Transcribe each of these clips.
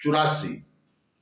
84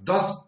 10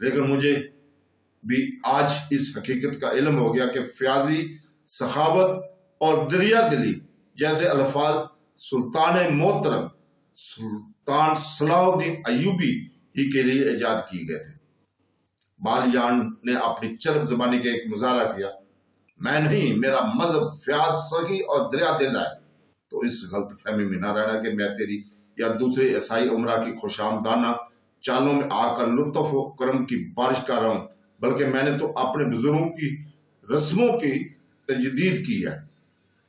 لیکن مجھے بھی آج اس حقیقت کا علم ہو گیا کہ فیاضی، سخاوت اور دریا دلی جیسے الفاظ سلطان محترم سلطان صلاح الدین ایوبی ہی کے لیے ایجاد کیے گئے تھے۔ بالیان نے اپنی چرب زبانی کا ایک مظاہرہ کیا، میں نہیں، میرا مذہب فیاض، سخی اور دریا دل ہے۔ تو اس غلط فہمی میں نہ رہنا کہ میں تیری یا دوسرے عیسائی عمرہ کی خوش آمدانہ چالوں میں آ کر لطف و کرم کی بارش کر رہا ہوں، بلکہ میں نے تو اپنے بزرگوں کی رسموں کی تجدید کی ہے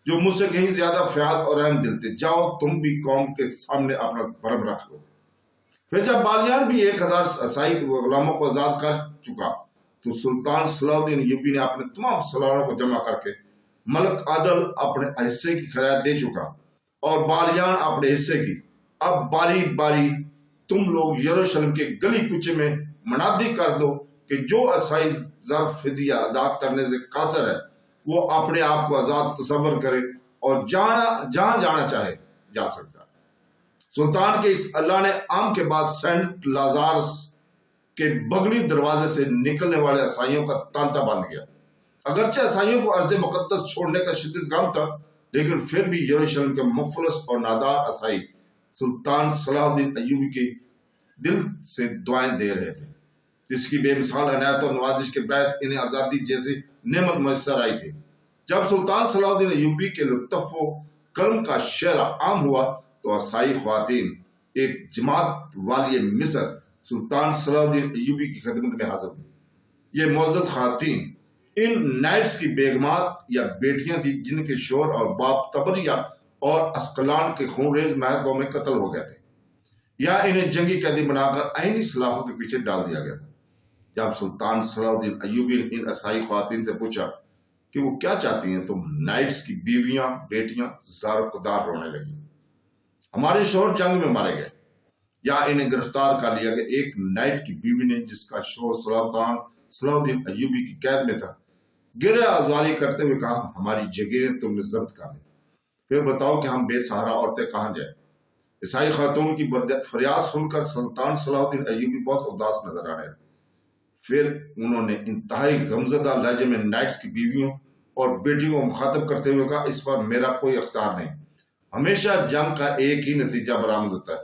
جو مجھ سے کہیں زیادہ فیاض اور رحم دل تھے۔ جاؤ تم بھی قوم کے سامنے اپنا بھرم رکھ لو۔ پھر جب بالیان بھی 1000 عیسائی غلاموں کو آزاد کر چکا تو سلطان صلاح الدین ایوبی نے اپنے تمام سالاروں کو جمع کر کے ملک عادل اپنے حصے کی خراج دے چکا اور بالیان اپنے حصے کی۔ اب باری باری تم لوگ یروشلم کے گلی کوچے میں منادی کر دو کہ جو عیسائی زر فدیہ ادا کرنے سے قاصر ہے وہ اپنے آپ کو آزاد تصور کرے اور جہاں جانا چاہے جا سکتا ہے۔ سلطان کے اس اللہ نے عام کے بعد سینٹ لازارس کے بغلی دروازے سے نکلنے والے عیسائیوں کا تانتا بند گیا۔ اگرچہ عیسائیوں کو ارض مقدس چھوڑنے کا شدید غم تھا، لیکن پھر بھی یروشلم کے مفلس اور نادار عیسائی سلطان صلاح الدین ایوبی کے دل سے دعائیں دے رہے تھے، جس کی بے مثال عنایت اور نوازش کے باعث انہیں آزادی جیسی نعمت میسر آئی تھی۔ جب سلطان صلاح الدین ایوبی کے لطف و کرم کا شعر عام ہوا تو عیسائی خواتین ایک جماعت والی مصر سلطان صلاح الدین ایوبی کی خدمت میں حاضر ہوئی۔ یہ معزز خواتین ان نائٹس کی بیگمات یا بیٹیاں تھیں جن کے شوہر اور باپ تبریہ اور اسکلان کے خونریز معرکوں میں قتل ہو گئے تھے یا انہیں جنگی قیدی بنا کر آئینی سلاخوں کے پیچھے ڈال دیا گیا تھا۔ جب سلطان صلاح الدین ایوبی نے ان عیسائی خواتین سے پوچھا کہ وہ کیا چاہتی ہیں تو نائٹس کی بیویاں بیٹیاں زار قدار رونے لگیں۔ ہمارے شوہر جنگ میں مارے گئے یا انہیں گرفتار کر لیا گیا۔ ایک نائٹ کی بیوی نے جس کا شوہر سلطان صلاح الدین ایوبی کی قید میں تھا گرہ آزاری کرتے ہوئے کہا، ہماری جگیریں تم نے ضبط کر لی، پھر بتاؤ کہ ہم بے سہارا عورتیں کہاں جائیں۔ عیسائی خاتون کی فریاد سن کر سلطان صلاح الدین ایوبی بہت اداس نظر آ رہے۔ پھر انہوں نے انتہائی غمزدہ لہجے میں نائٹس کی بیویوں اور بیٹیوں کو مخاطب کرتے ہوئے کہا، اس پر میرا کوئی اختیار نہیں۔ ہمیشہ جنگ کا ایک ہی نتیجہ برآمد ہوتا ہے،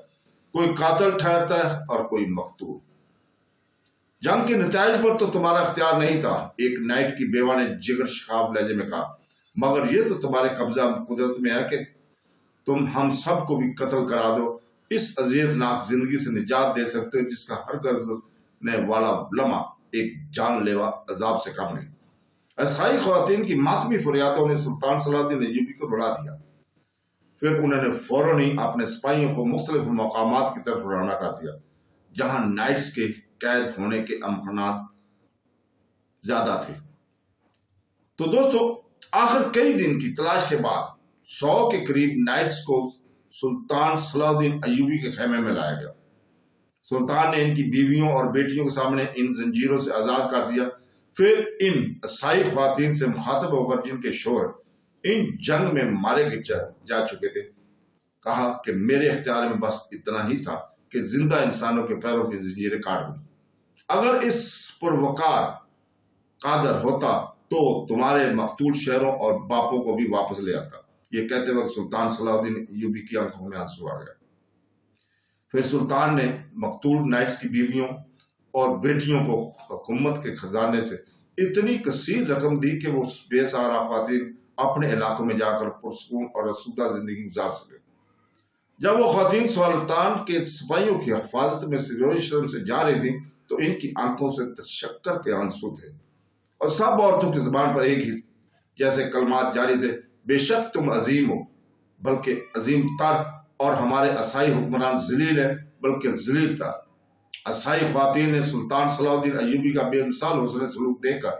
کوئی قاتل ٹھہرتا ہے اور کوئی مقتول۔ جنگ کے نتائج پر تو تمہارا اختیار نہیں تھا، ایک نائٹ کی بیوہ نے جگر شخاب لہجے میں کہا، مگر یہ تو تمہارے قبضہ قدرت میں ہے کہ تم ہم سب کو بھی قتل کرا دو، اس اذیت ناک زندگی سے نجات دے سکتے ہو جس کا ہر گزرنے والا لمحہ ایک جان لیوا عذاب سے کم نہیں۔ عیسائی خواتین کی ماتمی فریادوں نے سلطان صلاح الدین ایوبی کو رلا دیا۔ پھر انہوں نے فوراً ہی اپنے سپاہیوں کو مختلف مقامات کی طرف روانہ کر دیا جہاں نائٹس کے قید ہونے کے امکانات زیادہ تھے۔ تو دوستو، آخر کئی دن کی تلاش کے بعد 100 کے قریب نائٹس کو سلطان صلاح الدین ایوبی کے خیمے میں لایا گیا۔ سلطان نے ان کی بیویوں اور بیٹیوں کے سامنے ان زنجیروں سے آزاد کر دیا۔ پھر ان عیسائی خواتین سے مخاطب ہو کر جن کے شوہر ان جنگ میں مارے جا چکے تھے کہا کہ میرے اختیار میں بس اتنا ہی تھا کہ زندہ انسانوں کے پیروں کی زنجیریں کاٹ دوں۔ اگر اس پروقار قادر ہوتا تو تمہارے مقتول شہروں اور باپوں کو بھی واپس لے آتا۔ یہ کہتے وقت سلطان صلاح الدین ایوبی کی آنکھوں میں آنسو آ گیا۔ پھر سلطان نے مقتول نائٹس کی بیویوں اور بیٹیوں کو حکومت کے خزانے سے اتنی کثیر رقم دی کہ وہ بے سہارا خواتین اپنے علاقوں میں جا کر پرسکون اور آسودہ زندگی گزار سکے۔ جب وہ خواتین سلطان کے سپاہیوں کی حفاظت میں یروشلم سے جا رہی تھیں تو ان کی آنکھوں سے تشکر کے آنسو تھے اور سب عورتوں کی زبان پر ایک ہی جیسے کلمات جاری تھے، بے شک تم عظیم ہو بلکہ عظیم تر، اور ہمارے عیسائی حکمران ذلیل ہے بلکہ ذلیل تر۔ عیسائی خواتین نے سلطان صلاح الدین ایوبی کا بے مثال حسن سلوک دیکھ کر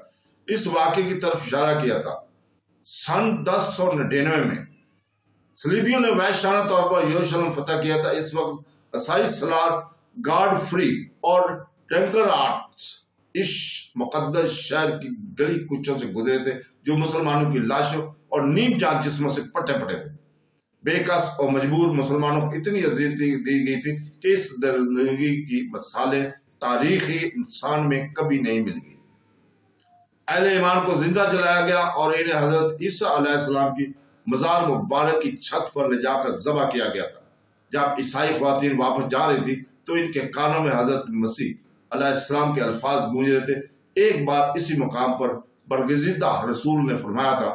اس واقعے کی طرف اشارہ کیا تھا۔ سن 1099 میں صلیبیوں نے وحشیانہ طور پر یروشلم فتح کیا تھا۔ اس وقت عیسائی سالار گاڈ فری اور ٹینکر آرٹس اس مقدس شہر کی گلی کوچوں سے گزرے تھے جو مسلمانوں کی لاشوں اور نیم جان جسموں سے پٹے پٹے تھے۔ بے کس اور مجبور مسلمانوں کو اتنی اذیت دی گئی تھی کہ اس زندگی کی مثالیں تاریخی انسان میں کبھی نہیں مل گئی۔ اہل ایمان کو زندہ جلایا گیا اور انہیں حضرت عیسیٰ علیہ السلام کی مزار مبارک کی چھت پر لے جا کر ذبح کیا گیا تھا۔ جب عیسائی خواتین واپس جا رہی تھی تو ان کے کانوں میں حضرت مسیح علیہ السلام کے الفاظ گونج رہے تھے۔ ایک بار اسی مقام پر برگزیدہ رسول نے فرمایا تھا،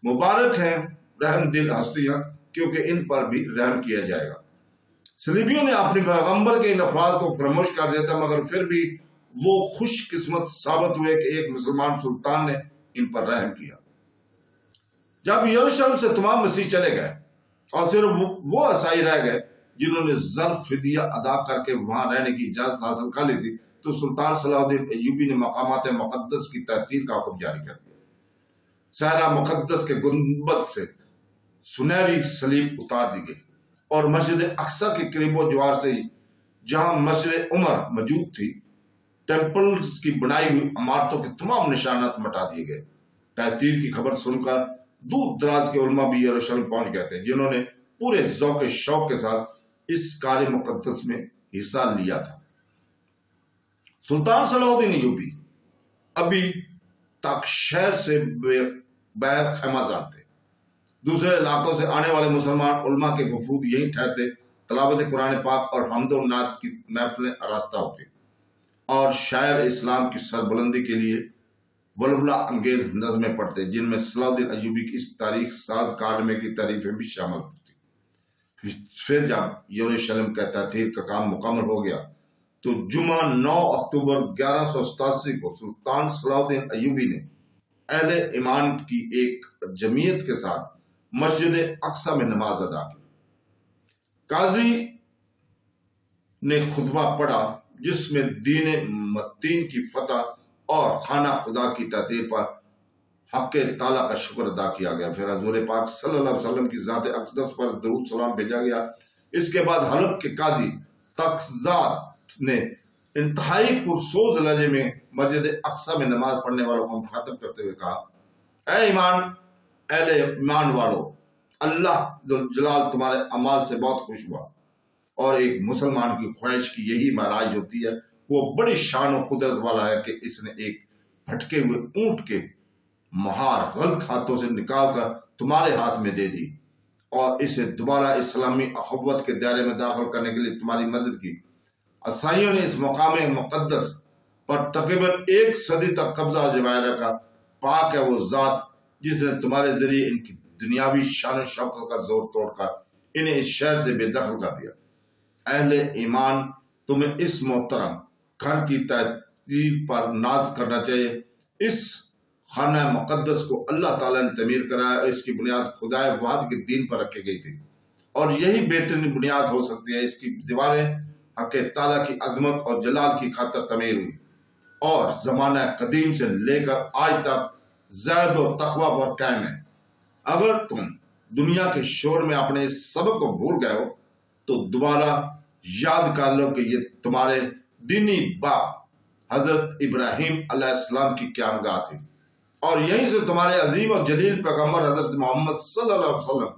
مبارک ہیں رحم دل ہستیاں کیونکہ ان پر بھی رحم کیا جائے گا۔ صلیبیوں نے اپنے پیغمبر کے ان الفاظ کو فراموش کر دیا تھا، مگر پھر بھی وہ خوش قسمت ثابت ہوئے کہ ایک مسلمان سلطان نے ان پر رحم کیا۔ جب یروشلم سے تمام مسیح چلے گئے اور صرف وہ عیسائی رہ گئے جنہوں نے ظرف فدیہ ادا کر کے وہاں رہنے کی اجازت حاصل کر لی تھی، تو سلطان صلاح الدین ایوبی نے مقامات مقدس کی تعطیل کا حکم جاری کر دیا۔ صحرا مقدس کے گنبد سے سنہری صلیب اتار دی گئی اور مسجد اقصی کے قریب و جوار سے جہاں مسجد عمر موجود تھی ٹیمپلز کی بنائی ہوئی عمارتوں کے تمام نشانات مٹا دیے گئے۔ تعطیل کی خبر سن کر دور دراز کے علماء بھی یروشلم پہنچ گئے تھے، جنہوں نے پورے ذوق شوق کے ساتھ اس کار مقدس میں حصہ لیا تھا۔ سلطان صلاح الدین ایوبی ابھی تک شہر سے بغیر خیمہ زاد تھے۔ دوسرے علاقوں سے آنے والے مسلمان علماء کے وفود یہیں ٹھہرتے، تلاوت قرآن پاک اور حمد و نعت کی محفلیں آراستہ ہوتی اور شاعر اسلام کی سربلندی کے لیے ولولہ انگیز نظمیں پڑھتے، جن میں صلاح الدین ایوبی کی اس تاریخ ساز کارنامے کی تعریفیں بھی شامل تھیں۔ پھر جب یروشلم کا تعطیل کا کام مکمل ہو گیا تو جمعہ 9 اکتوبر 1187 کو سلطان صلاح الدین ایوبی نے اہل ایمان کی ایک جمعیت کے ساتھ مسجد اقصی میں نماز ادا کی۔ قاضی نے خطبہ پڑھا جس میں دین متین کی فتح اور خانہ خدا کی تعطیل پر حق تعالیٰ کا شکر ادا کیا گیا۔ پھر حضور پاک صلی اللہ علیہ وسلم کی ذات اقدس پر درود سلام بھیجا گیا۔ اس کے بعد حلب کے قاضی تقزات نے انتہائی پرسوز لہجے میں مسجد اقصی میں نماز پڑھنے والوں کو مخاطب کرتے ہوئے کہا، اہل ایمان والو، اللہ جلال تمہارے اعمال سے بہت خوش ہوا، اور ایک مسلمان کی خواہش کی یہی معراج ہوتی ہے۔ وہ بڑی شان و قدرت والا ہے کہ اس نے ایک بھٹکے ہوئے اونٹ کے مہار غلط ہاتھوں سے نکال کر تمہارے ہاتھ میں دے دی اور اسے دوبارہ اسلامی اخوت کے دائرے میں داخل کرنے کے لیے تمہاری مدد کی۔ عیسائیوں نے اس مقام مقدس پر تقریباً 1 صدی تک قبضہ جمائے رکھا۔ پاک ہے وہ ذات جس نے تمہارے ذریعے ان کی دنیاوی شان و شوکت کا زور توڑ کر انہیں اس شہر سے بے دخل کر دیا۔ اہل ایمان، تمہیں اس محترم گھر کی تعطیل پر ناز کرنا چاہیے۔ اس خانہ مقدس کو اللہ تعالیٰ نے تعمیر کرایا اور اس کی بنیاد خدائے واحد کے دین پر رکھی گئی تھی، اور یہی بہترین بنیاد ہو سکتی ہے۔ اس کی دیواریں حق تعالیٰ کی عظمت اور جلال کی خاطر تعمیر ہوئی اور زمانہ قدیم سے لے کر آج تک زید و تقوی پر قائم ہے۔ اگر تم دنیا کے شور میں اپنے اس سبق کو بھول گئے ہو تو دوبارہ یاد کر لو کہ یہ تمہارے دینی باپ حضرت ابراہیم علیہ السلام کی قیامگاہ تھی، اور یہیں سے تمہارے عظیم اور جلیل پیغمبر حضرت محمد صلی اللہ علیہ وسلم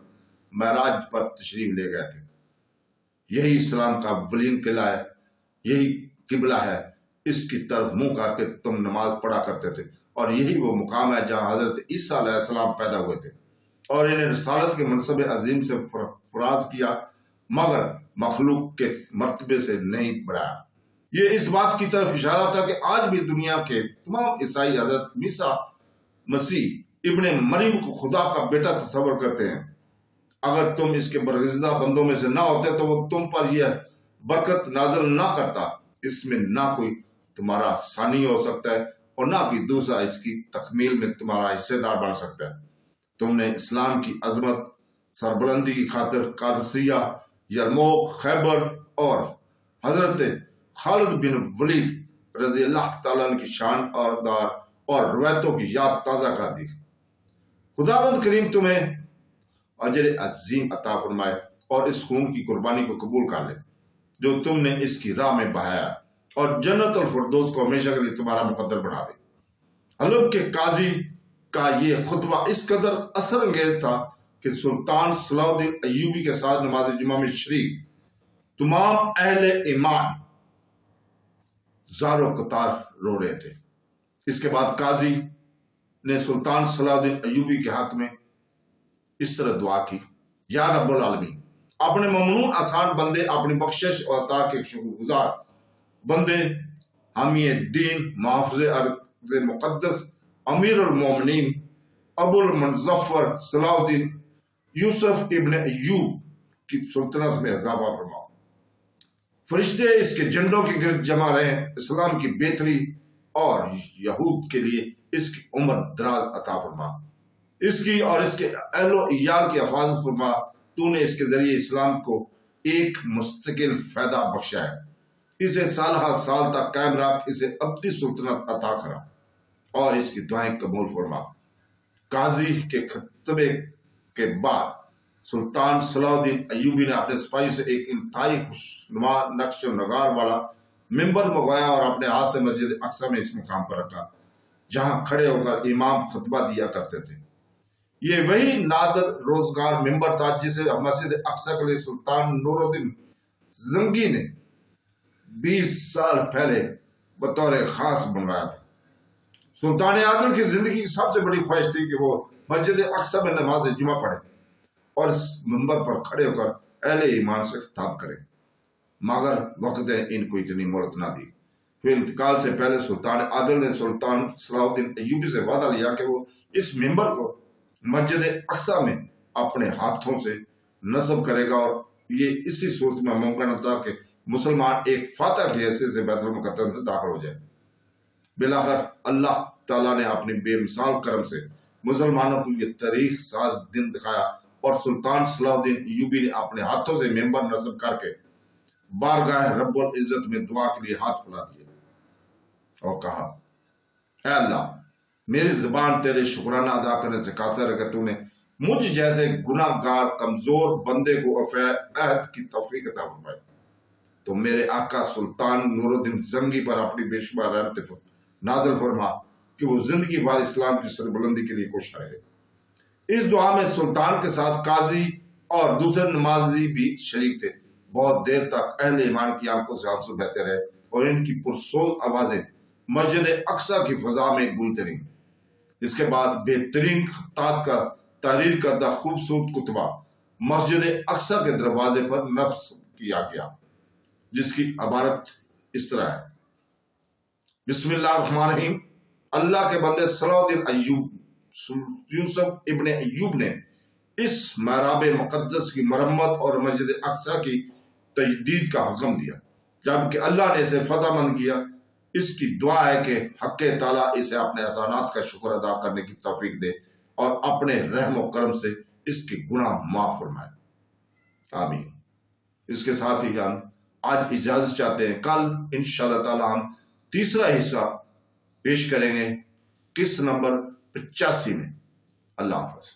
معراج پر تشریف لے گئے تھے۔ یہی اسلام کا بلند قلعہ ہے، یہی قبلہ ہے، اس کی طرف منہ کر کے تم نماز پڑھا کرتے تھے، اور یہی وہ مقام ہے جہاں حضرت عیسیٰ علیہ السلام پیدا ہوئے تھے اور انہیں رسالت کے منصب عظیم سے فراز کیا، مگر مخلوق کے مرتبے سے نہیں بڑھایا۔ یہ اس بات کی طرف اشارہ تھا کہ آج بھی دنیا کے تمام عیسائی حضرت عیسیٰ مسیح ابن مریم کو خدا کا بیٹا تصور کرتے ہیں۔ اگر تم اس کے برگزیدہ بندوں میں سے نہ ہوتے تو وہ تم پر یہ برکت نازل نہ کرتا۔ اس میں نہ کوئی تمہارا ثانی ہو سکتا ہے اور نہ کوئی دوسرا اس کی تکمیل میں تمہارا حصے دار بن سکتا ہے۔ تم نے اسلام کی عظمت سربلندی کی خاطر قادسیہ، یرموک، خیبر اور حضرت خالد بن ولید رضی اللہ تعالیٰ کی شان اور روایتوں کی یاد تازہ کر دی۔ خداوند کریم تمہیں اجر عظیم عطا فرمائے اور اس خون کی قربانی کو قبول کر لے جو تم نے اس کی راہ میں بہایا، اور جنت الفردوس کو ہمیشہ کے لیے تمہارا مقدر بنا دے۔ حلب کے قاضی کا یہ خطبہ اس قدر اثر انگیز تھا کہ سلطان صلاح الدین ایوبی کے ساتھ نماز جمعہ میں شریک تمام اہل ایمان زارو قطار رو رہے تھے۔ اس کے بعد قاضی نے سلطان صلاح الدین ایوبی کے حق میں اس طرح دعا کی، یا رب العالمین، اپنے ممنون آسان بندے، اپنی بخشش اور عطا کے شکر گزار بندے، حامی دین، محافظ ارض مقدس، امیر المومنین ابو المظفر صلاح الدین یوسف ابن ایوب کی سلطنت میں اضافہ فرماؤ۔ فرشتے اس کے جھنڈوں کے گرد جمع رہے، اسلام کی بہتری اور یہود کے لیے اس کی عمر دراز عطا فرما، اس کی اور اس کے اہل و عیال کی حفاظت فرما۔ تو نے اس کے ذریعے اسلام کو ایک مستقل فائدہ بخشا ہے، اسے سالہ سال تک قائم رکھ، اسے ابدی سلطنت عطا کرا اور اس کی دعائیں قبول فرما۔ قاضی کے خطبے کے بعد سلطان صلاح الدین ایوبی نے اپنے سپاہیوں سے ایک انتہائی خوشنما نقش و نگار والا ممبر منگوایا اور اپنے ہاتھ سے مسجد اقصی میں اس مقام پر رکھا جہاں کھڑے ہو کر امام خطبہ دیا کرتے تھے۔ یہ وہی نادر روزگار ممبر تھا جسے مسجد اقصی کے لیے سلطان نور الدین زنگی نے 20 سال پہلے بطور خاص بنوایا تھا۔ سلطان عادل کی زندگی کی سب سے بڑی خواہش تھی کہ وہ مسجد اقصی میں نماز جمعہ پڑھے اور اس ممبر پر کھڑے ہو کر اہل ایمان سے خطاب کرے، مگر وقت نے ان کو اتنی مہلت نہ دی۔ پھر انتقال سے پہلے سلطان عادل نے سلطان صلاح الدین ایوبی سے وعدہ لیا کہ وہ اس ممبر کو مسجد اقصی میں اپنے ہاتھوں سے نصب کرے گا، اور یہ اسی صورت میں ممکن تھا کہ مسلمان ایک فاتح کی حیثیت سے بیت المقدس میں داخل ہو جائے۔ بالآخر اللہ تعالیٰ نے اپنی بے مثال کرم سے مسلمانوں کو یہ تاریخ ساز دن دکھایا اور سلطان صلاح الدین ایوبی نے اپنے ہاتھوں سے ممبر نصب کر کے بارگاہ رب العزت میں دعا کے لیے ہاتھ پھیلا دیے اور کہا، اے اللہ، میری زبان تیرے شکرانہ ادا کرنے سے قاصر ہے کہ تو نے مجھ جیسے گناہ گار کمزور بندے کو وفا عہد کی توفیق عطا فرمائی۔ تو میرے آقا سلطان نور الدین زنگی پر اپنی بے شمار رحمت نازل فرما کہ وہ زندگی بھر اسلام کی سربلندی کے لیے کوشاں رہے۔ اس دعا میں سلطان کے ساتھ قاضی اور دوسرے نمازی بھی شریک تھے۔ بہت دیر تک اہل ایمان کی آنکھوں سے آنسو بہتے رہے اور ان کی پرسوز آوازیں مسجد اقصی کی فضا میں گونجتی رہیں۔ اس کے بعد بہترین خطاط کا تحریر کردہ خوبصورت کتبہ مسجد اقصی کے دروازے پر نصب کیا گیا، جس کی عبارت اس طرح ہے، بسم اللہ الرحمن الرحیم۔ اللہ کے بندے صلاح الدین یوسف ابن ایوب نے اس محراب مقدس کی مرمت اور مسجد اقصی کی تجدید کا حکم دیا، جبکہ اللہ نے اسے فتح مند کیا۔ اس کی دعا ہے کہ حق تعالیٰ اسے اپنے احسانات کا شکر ادا کرنے کی توفیق دے اور اپنے رحم و کرم سے اس کی گناہ معاف فرمائے، آمین۔ اس کے ساتھ ہی ہم آج اجازت چاہتے ہیں، کل انشاءاللہ تعالیٰ ہم تیسرا حصہ پیش کریں گے قسط نمبر 85 میں۔ اللہ حافظ۔